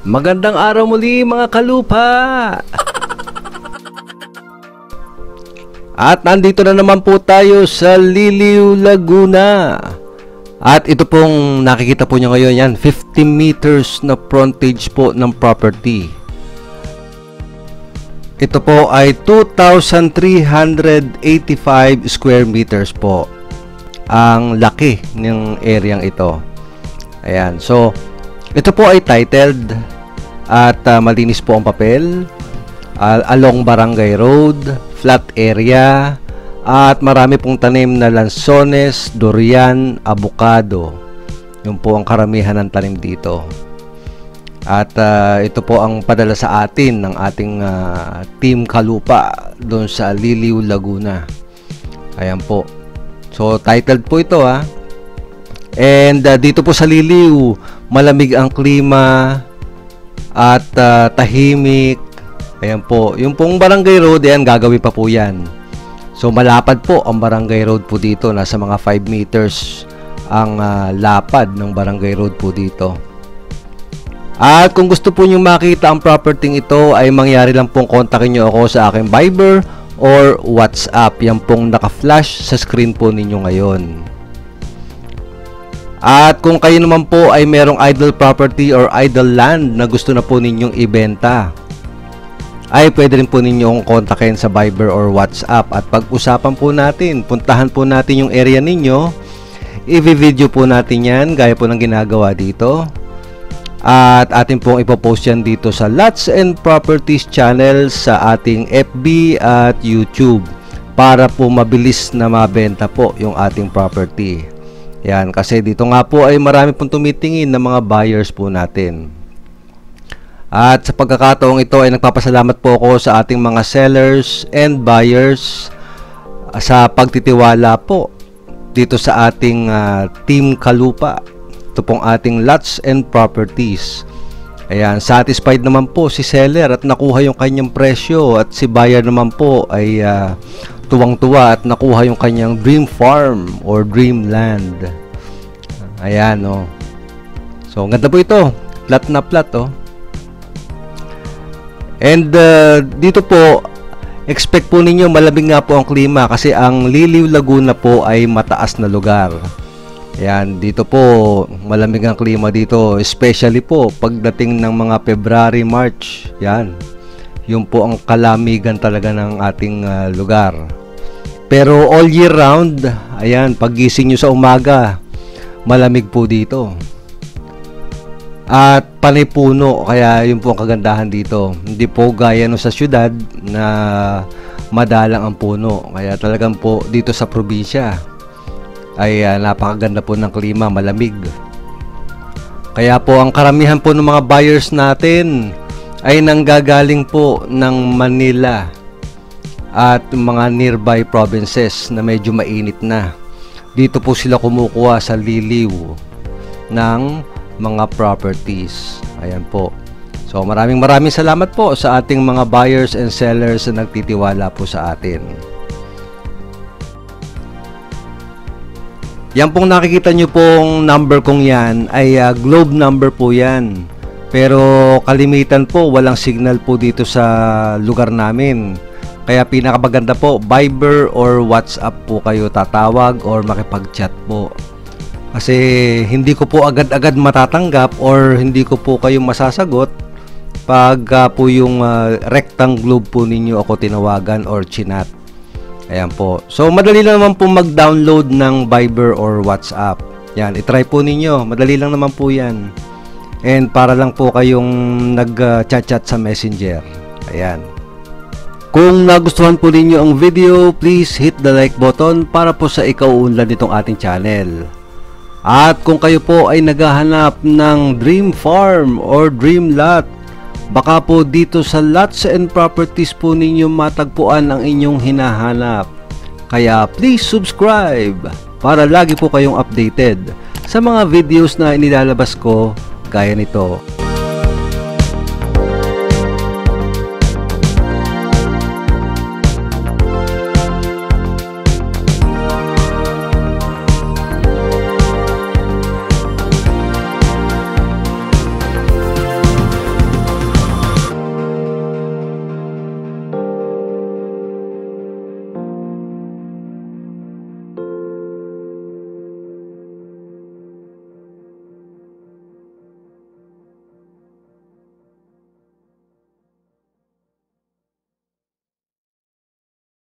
Magandang araw muli mga kalupa! At nandito na naman po tayo sa Liliw, Laguna. At ito pong nakikita po nyo ngayon, yan, 50 meters na frontage po ng property. Ito po ay 2,385 square meters po. Ang laki ng areang ito. Ayan, so ito po ay titled at malinis po ang papel, along Barangay Road, flat area, at marami pong tanim na lansones, durian, avocado. Yun po ang karamihan ng tanim dito. At ito po ang padala sa atin ng ating Team Kalupa doon sa Liliw, Laguna. Ayan po. So titled po ito And dito po sa Liliw, malamig ang klima at tahimik. Ayan po, yung pong Barangay Road, ayan, gagawin pa po yan. So malapad po ang Barangay Road po dito. Nasa mga 5 meters ang lapad ng Barangay Road po dito. At kung gusto po nyo makita ang property ito, ay mangyari lang pong kontakin nyo ako sa aking Viber or WhatsApp. Yan pong naka-flash sa screen po ninyo ngayon. At kung kayo naman po ay merong idle property or idle land na gusto na po ninyong ibenta, ay pwede rin po ninyong kontakin sa Viber or WhatsApp. At pag-usapan po natin, puntahan po natin yung area ninyo, i-video po natin yan gaya po ng ginagawa dito. At atin pong ipopost yan dito sa Lots and Properties channel sa ating FB at YouTube para po mabilis na mabenta po yung ating property. Yan, kasi dito nga po ay marami pong tumitingin na mga buyers po natin. At sa pagkakataong ito ay nagpapasalamat po ako sa ating mga sellers and buyers sa pagtitiwala po dito sa ating Team Kalupa. Ito pong ating Lots and Properties. Ayan, satisfied naman po si seller at nakuha yung kanyang presyo, at si buyer naman po ay tuwang-tuwa at nakuha yung kanyang dream farm or dream land. Ayan, oh. So, ang ganda po ito. Plat na plat, oh. And dito po, expect po ninyo malamig nga po ang klima kasi ang Liliw, Laguna po ay mataas na lugar. Ayan, dito po malamig ang klima dito, especially po pagdating ng mga February, March. Yan, yun po ang kalamigan talaga ng ating lugar. Pero all year round, ayan, paggising nyo sa umaga, malamig po dito. At panay puno, kaya yun po ang kagandahan dito. Hindi po gaya no sa syudad na madalang ang puno. Kaya talagang po dito sa probinsya ay napakaganda po ng klima, malamig. Kaya po ang karamihan po ng mga buyers natin ay nanggagaling po ng Manila at mga nearby provinces na medyo mainit na. Dito po sila kumukuha sa Liliw ng mga properties. Ayan po. So maraming salamat po sa ating mga buyers and sellers na nagtitiwala po sa atin. Yan pong nakikita nyo pong number kong yan ay globe number po yan. Pero kalimitan po walang signal po dito sa lugar namin. Kaya pinakamaganda po, Viber or WhatsApp po kayo tatawag or makipag-chat po. Kasi hindi ko po agad-agad matatanggap or hindi ko po kayo masasagot pag po yung rectang globe po ninyo ako tinawagan or chinat. Ayan po. So madali lang naman po mag-download ng Viber or WhatsApp. Yan, i-try po ninyo. Madali lang naman po yan. And para lang po kayong nag-chat-chat sa Messenger. Ayan. Kung nagustuhan po ninyo ang video, please hit the like button para po sa ikauunlad nitong ating channel. At kung kayo po ay naghahanap ng dream farm or dream lot, baka po dito sa Lots and Properties po ninyo matagpuan ang inyong hinahanap. Kaya please subscribe para lagi po kayong updated sa mga videos na inilalabas ko gaya nito.